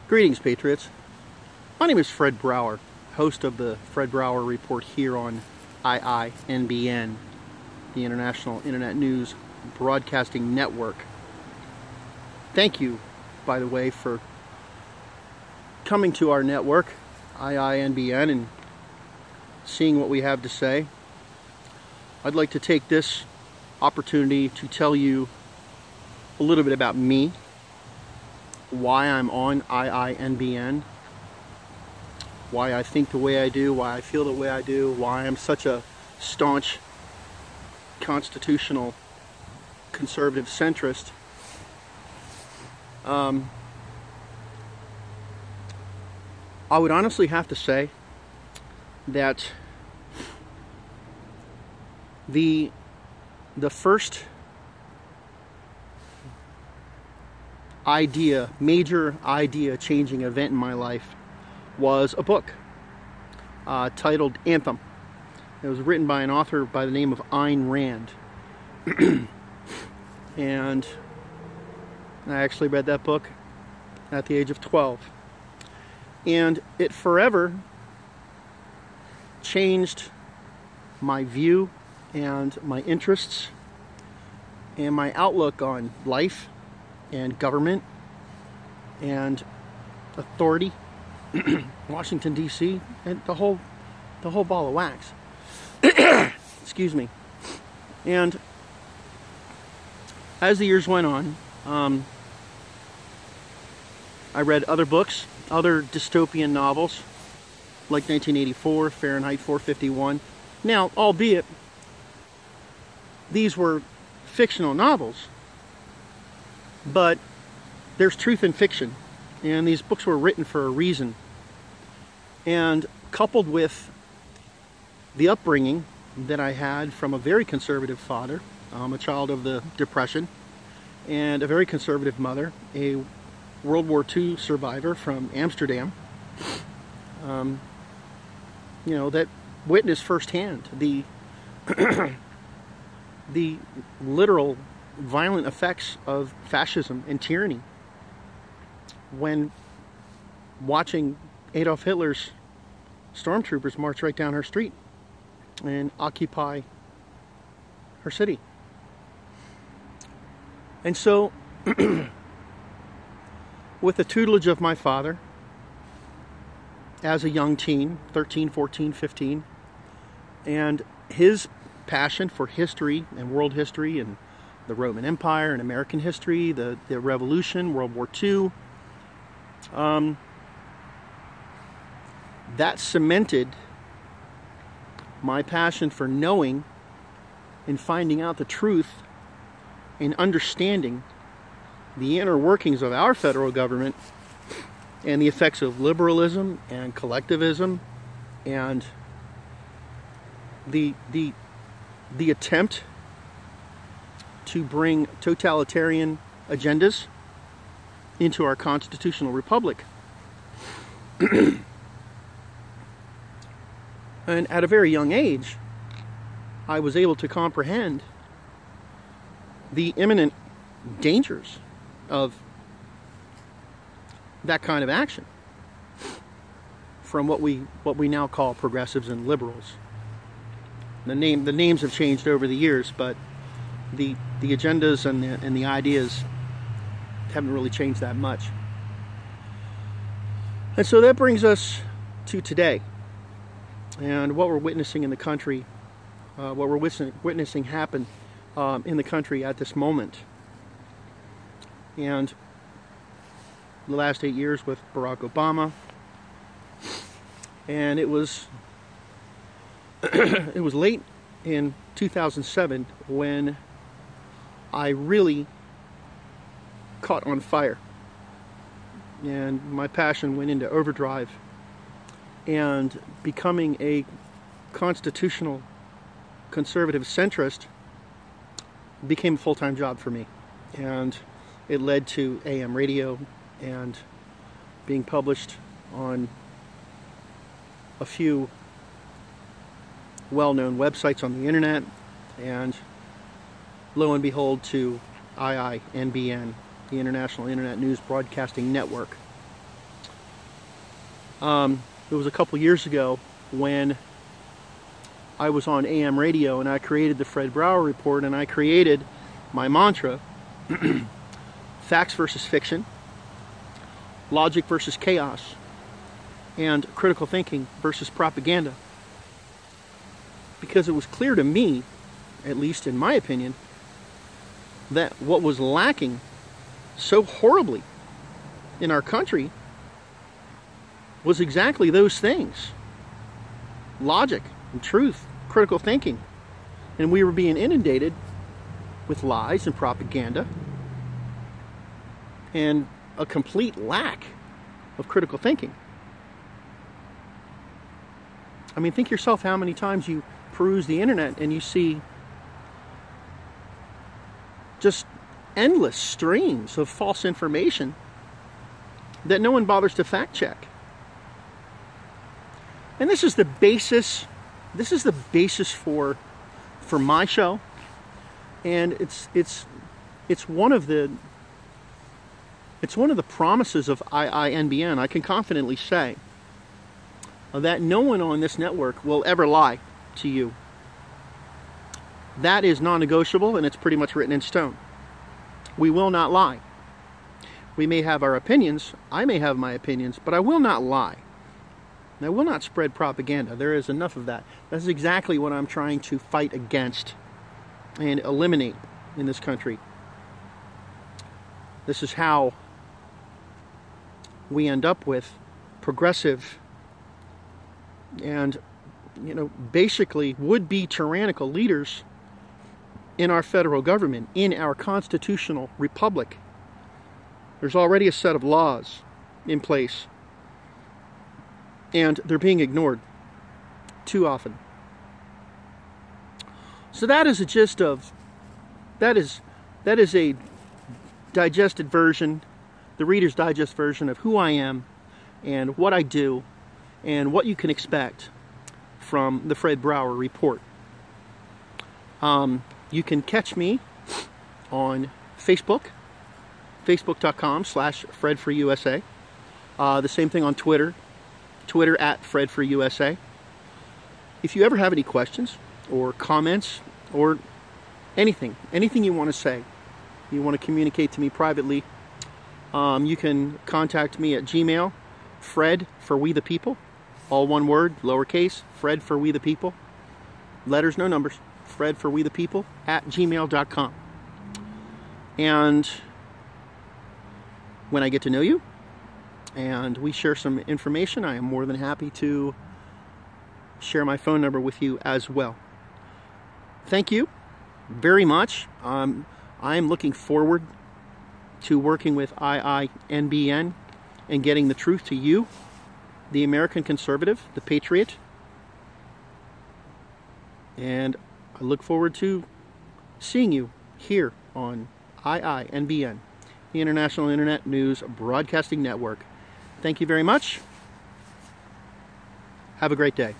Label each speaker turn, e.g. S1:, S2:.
S1: Greetings, Patriots. My name is Fred Brauer, host of the Fred Brauer Report here on IINBN, the International Internet News Broadcasting Network. Thank you, by the way, for coming to our network, IINBN, and seeing what we have to say. I'd like to take this opportunity to tell you a little bit about me, why I'm on IINBN, why I think the way I do, why I feel the way I do, why I'm such a staunch constitutional conservative centrist. I would honestly have to say that the first major idea changing event in my life was a book titled Anthem. It was written by an author by the name of Ayn Rand. And I actually read that book at the age of 12. And it forever changed my view and my interests and my outlook on life and government and authority, Washington D.C., and the whole ball of wax. Excuse me. And as the years went on, I read other books, other dystopian novels, like 1984, Fahrenheit 451. Now, albeit these were fictional novels, but there's truth in fiction, and these books were written for a reason. And coupled with the upbringing that I had from a very conservative father, a child of the Depression, and a very conservative mother, a World War II survivor from Amsterdam, that witnessed firsthand the the literal violent effects of fascism and tyranny when watching Adolf Hitler's stormtroopers march right down her street and occupy her city. And so, with the tutelage of my father, as a young teen, 13, 14, 15, and his passion for history and world history and the Roman Empire and American history, the Revolution, World War II, that cemented my passion for knowing and finding out the truth and understanding the inner workings of our federal government and the effects of liberalism and collectivism and the attempt to bring totalitarian agendas into our constitutional republic. And at a very young age, I was able to comprehend the imminent dangers of that kind of action from what we now call progressives and liberals. The names have changed over the years, but the agendas and the ideas haven't really changed that much. And so that brings us to today, and what we're witnessing in the country, what we're witnessing happen in the country at this moment. And the last 8 years with Barack Obama, and it was it was late in 2007 when I really caught on fire, and my passion went into overdrive, and becoming a constitutional conservative centrist became a full-time job for me. And it led to AM radio and being published on a few well-known websites on the internet, and lo and behold to IINBN, the International Internet News Broadcasting Network. It was a couple years ago when I was on AM radio and I created the Fred Brauer Report, and I created my mantra, facts versus fiction, logic versus chaos, and critical thinking versus propaganda. Because it was clear to me, at least in my opinion, that what was lacking so horribly in our country was exactly those things: logic and truth, critical thinking. And we were being inundated with lies and propaganda and a complete lack of critical thinking. I mean, think yourself how many times you peruse the internet and you see just endless streams of false information that no one bothers to fact check. And this is the basis for my show, and it's one of the promises of IINBN. I can confidently say that no one on this network will ever lie to you. That is non-negotiable, and it's pretty much written in stone. We will not lie. We may have our opinions, I may have my opinions, but I will not lie. And I will not spread propaganda. There is enough of that. That's exactly what I'm trying to fight against and eliminate in this country. This is how we end up with progressive and, basically would-be tyrannical leaders in our federal government, in our constitutional republic. There's already a set of laws in place, and they're being ignored too often. So that is a gist of, that is a digested version, the Reader's Digest version of who I am and what I do and what you can expect from the Fred Brauer Report. You can catch me on Facebook, facebook.com/FredForUSA. The same thing on Twitter @FredForUSA. If you ever have any questions or comments or anything you want to say, you want to communicate to me privately, you can contact me at Gmail, Fred for We the People, all one word, lowercase, Fred for We the People, letters, no numbers, Fred for We the People @gmail.com. And when I get to know you and we share some information, I am more than happy to share my phone number with you as well. Thank you very much. I am looking forward to working with IINBN and getting the truth to you, the American conservative, the patriot. And I look forward to seeing you here on IINBN, the International Internet News Broadcasting Network. Thank you very much. Have a great day.